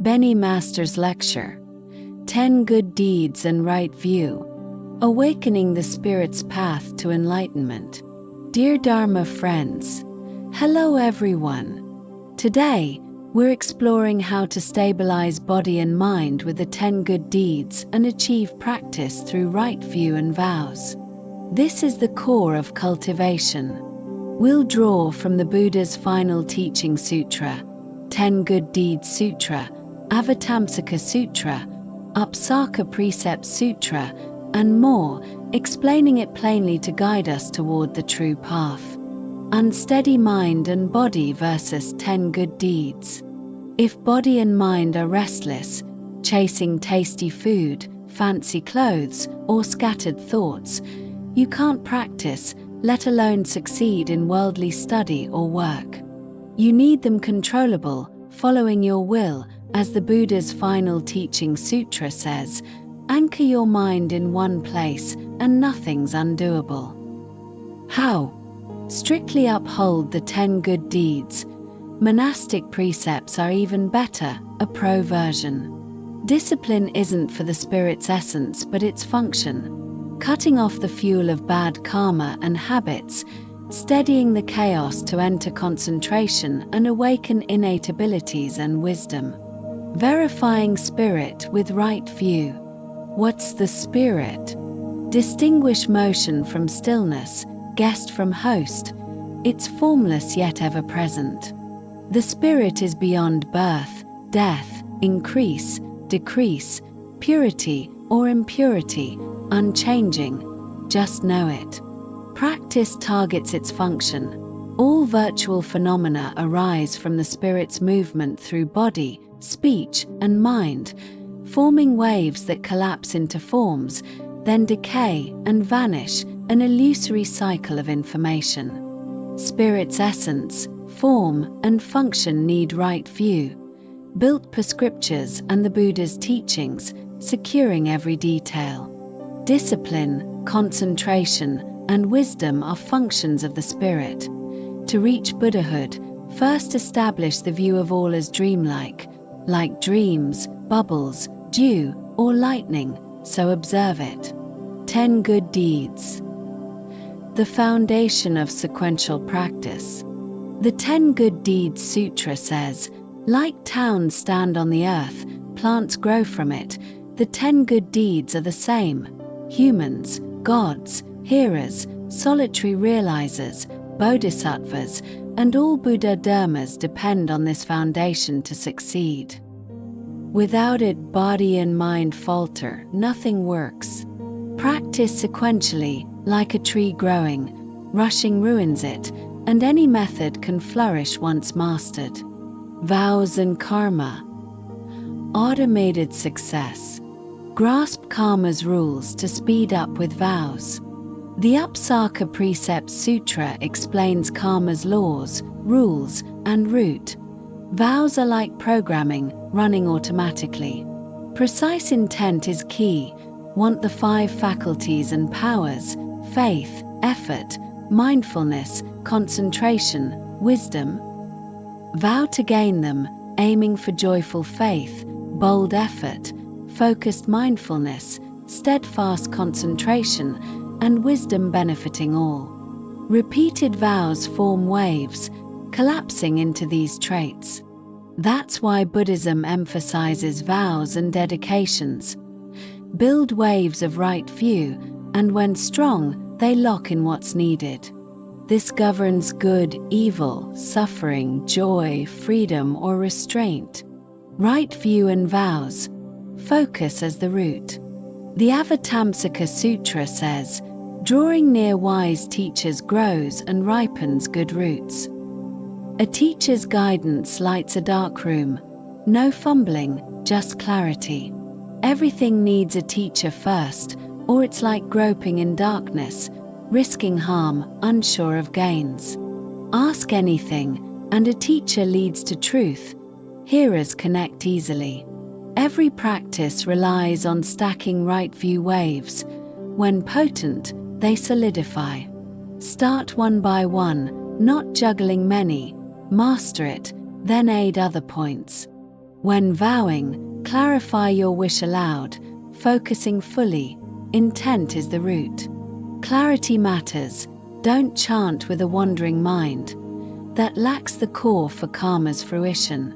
Bennie Master's Lecture, 10 Good Deeds and Right View, Awakening the Spirit's Path to Enlightenment. Dear Dharma friends, hello everyone. Today, we're exploring how to stabilize body and mind with the 10 good deeds and achieve practice through right view and vows. This is the core of cultivation. We'll draw from the Buddha's final teaching sutra, 10 Good Deeds Sutra, Avatamsaka Sutra, Upsaka Precept Sutra, and more, explaining it plainly to guide us toward the true path. Unsteady mind and body versus 10 good deeds. If body and mind are restless, chasing tasty food, fancy clothes, or scattered thoughts, you can't practice, let alone succeed in worldly study or work. You need them controllable, following your will, as the Buddha's final teaching sutra says, anchor your mind in one place and nothing's undoable. How? Strictly uphold the 10 good deeds. Monastic precepts are even better, a pro version. Discipline isn't for the spirit's essence but its function, cutting off the fuel of bad karma and habits, steadying the chaos to enter concentration and awaken innate abilities and wisdom. Verifying spirit with right view. What's the spirit? Distinguish motion from stillness, guest from host. It's formless yet ever present. The spirit is beyond birth, death, increase, decrease, purity or impurity, unchanging. Just know it. Practice targets its function. All virtual phenomena arise from the spirit's movement through body, speech, and mind, forming waves that collapse into forms, then decay and vanish, an illusory cycle of information. Spirit's essence, form, and function need right view, built per scriptures and the Buddha's teachings, securing every detail. Discipline, concentration, and wisdom are functions of the spirit. To reach Buddhahood, first establish the view of all as dreamlike, like dreams, bubbles, dew, or lightning, so observe it. 10 Good Deeds. The foundation of sequential practice. The 10 Good Deeds Sutra says, like towns stand on the earth, plants grow from it, the 10 good deeds are the same. Humans, gods, hearers, solitary realizers, bodhisattvas, and all Buddha dharmas depend on this foundation to succeed. Without it, body and mind falter, nothing works. Practice sequentially, like a tree growing, rushing ruins it, and any method can flourish once mastered. Vows and karma. Automated success. Grasp karma's rules to speed up with vows. The Upsaka Precept Sutra explains karma's laws, rules, and route. Vows are like programming, running automatically. Precise intent is key. Want the 5 faculties and powers: faith, effort, mindfulness, concentration, wisdom. Vow to gain them, aiming for joyful faith, bold effort, focused mindfulness, steadfast concentration, and wisdom benefiting all. Repeated vows form waves, collapsing into these traits. That's why Buddhism emphasizes vows and dedications. Build waves of right view, and when strong, they lock in what's needed. This governs good, evil, suffering, joy, freedom, or restraint. Right view and vows. Focus as the root. The Avatamsaka Sutra says, drawing near wise teachers grows and ripens good roots. A teacher's guidance lights a dark room. No fumbling, just clarity. Everything needs a teacher first, or it's like groping in darkness, risking harm, unsure of gains. Ask anything, and a teacher leads to truth. Hearers connect easily. Every practice relies on stacking right view waves. When potent, they solidify. Start one by one, not juggling many. Master it, then aid other points. When vowing, clarify your wish aloud, focusing fully. Intent is the root. Clarity matters. Don't chant with a wandering mind. That lacks the core for karma's fruition.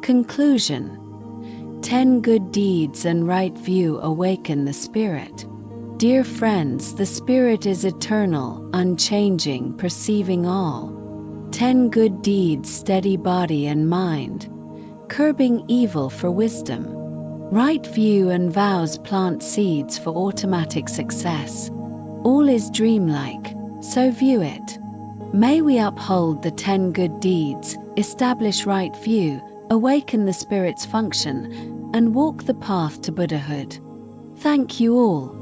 Conclusion: 10 good deeds and right view awaken the spirit. Dear friends, the spirit is eternal, unchanging, perceiving all. 10 good deeds steady body and mind, curbing evil for wisdom. Right view and vows plant seeds for automatic success. All is dreamlike, so view it. May we uphold the 10 good deeds, establish right view, awaken the spirit's function, and walk the path to Buddhahood. Thank you all.